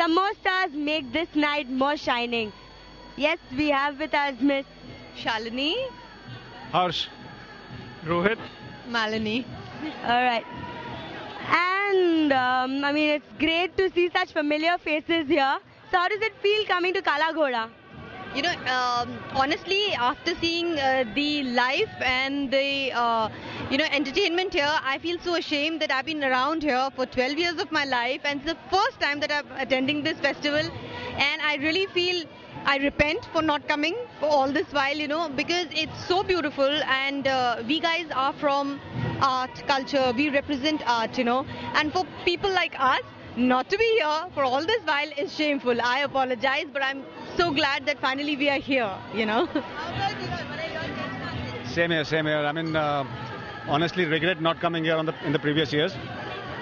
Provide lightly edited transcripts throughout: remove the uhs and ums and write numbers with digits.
some more stars make this night more shining. Yes, we have with us Miss Shalini. Harsh. Rohit. Malini. Alright. And I mean, it's great to see such familiar faces here. So how does it feel coming to Kala Ghoda? You know, honestly, after seeing the life and the, entertainment here, I feel so ashamed that I've been around here for 12 years of my life, and it's the first time that I'm attending this festival. And I really feel I repent for not coming for all this while, because it's so beautiful, and we guys are from art, culture, we represent art, and for people like us, not to be here for all this while is shameful. I apologize, but I'm so glad that finally we are here, Same here. I mean, honestly, regret not coming here in the previous years.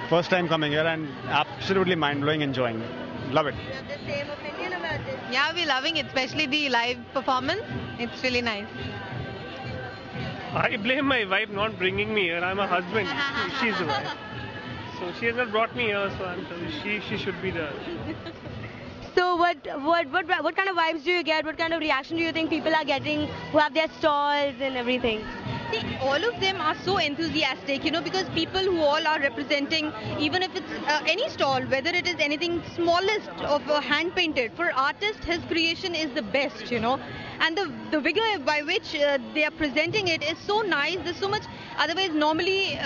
First time coming here and absolutely mind-blowing, enjoying. Love it. You have the same opinion about this? Yeah, we're loving it, especially the live performance. It's really nice. I blame my wife not bringing me here. I'm a husband. She's the wife. So she has not brought me here, so she should be there. So what kind of vibes do you get? What kind of reaction do you think people are getting who have their stalls and everything? See, all of them are so enthusiastic, because people who all are representing, even if it's any stall, whether it is anything smallest of hand painted, for artists, his creation is the best, and the vigor by which they are presenting it is so nice. There's so much, otherwise normally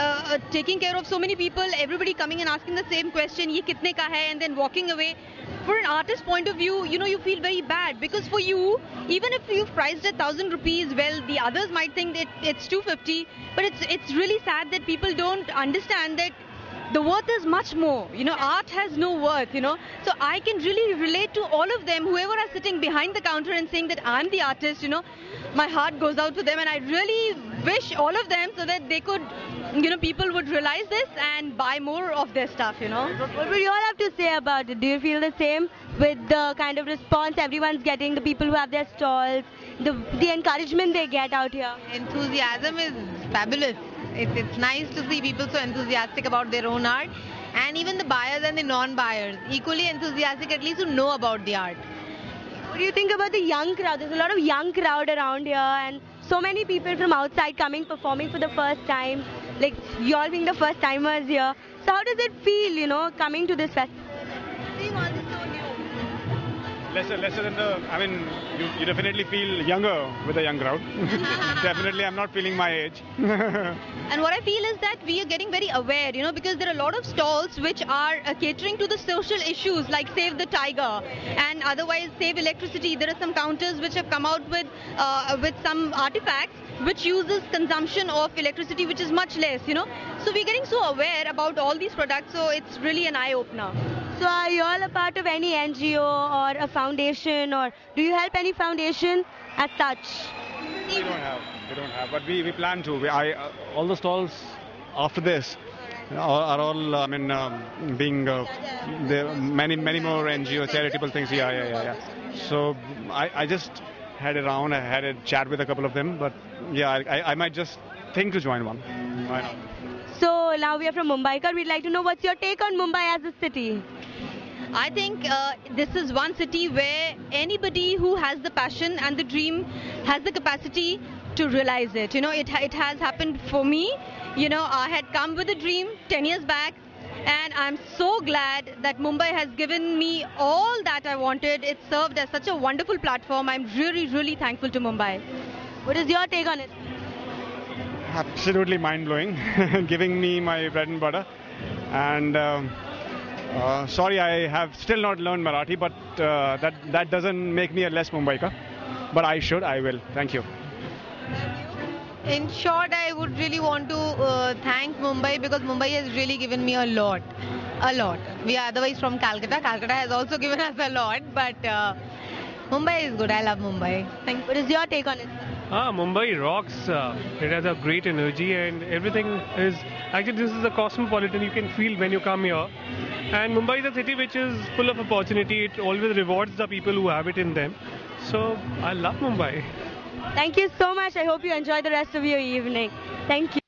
taking care of so many people, everybody coming and asking the same question, ye kitne ka hai, and then walking away. For an artist point of view, you feel very bad, because for you, even if you've priced it 1,000 rupees, well, the others might think that it's 250, but it's really sad that people don't understand that the worth is much more. Art has no worth, So I can really relate to all of them, whoever are sitting behind the counter and saying that I'm the artist, my heart goes out to them, and I really wish all of them so that they could, people would realize this and buy more of their stuff, What would you all have to say about it? Do you feel the same with the kind of response everyone's getting, the people who have their stalls, the encouragement they get out here? Enthusiasm is fabulous. It's nice to see people so enthusiastic about their own art, and even the buyers and the non-buyers equally enthusiastic, at least, to know about the art. What do you think about the young crowd? There's a lot of young crowd around here, and so many people from outside coming, performing for the first time, like you all being the first timers here. So how does it feel, coming to this festival? Lesser than I mean, you definitely feel younger with a young crowd. Definitely, I'm not feeling my age. And what I feel is that we are getting very aware, because there are a lot of stalls which are catering to the social issues like Save the Tiger and otherwise Save Electricity. There are some counters which have come out with some artifacts which uses consumption of electricity which is much less, So we're getting so aware about all these products, so it's really an eye-opener. So are you all a part of any NGO or a foundation, or do you help any foundation as such? We don't have, but we plan to. All the stalls after this are all, being there are many more NGO charitable things. Yeah. So I just had a chat with a couple of them, but yeah, I might just think to join one. Why not? So now we are from Mumbai. We'd like to know what's your take on Mumbai as a city? I think this is one city where anybody who has the passion and the dream has the capacity to realize it. It has happened for me. I had come with a dream 10 years back, and I'm so glad that Mumbai has given me all that I wanted. It served as such a wonderful platform. I'm really, really thankful to Mumbai. What is your take on it? Absolutely mind-blowing, giving me my bread and butter. And sorry, I have still not learned Marathi, but that doesn't make me a less Mumbaikar. But I will. Thank you. In short, I would really want to thank Mumbai, because Mumbai has really given me a lot. We are otherwise from Calcutta. Calcutta has also given us a lot, but Mumbai is good. I love Mumbai. Thank you. What is your take on it? Mumbai rocks. It has a great energy, and everything is... Actually, this is a cosmopolitan. You can feel when you come here. And Mumbai is a city which is full of opportunity. It always rewards the people who have it in them. So, I love Mumbai. Thank you so much. I hope you enjoy the rest of your evening. Thank you.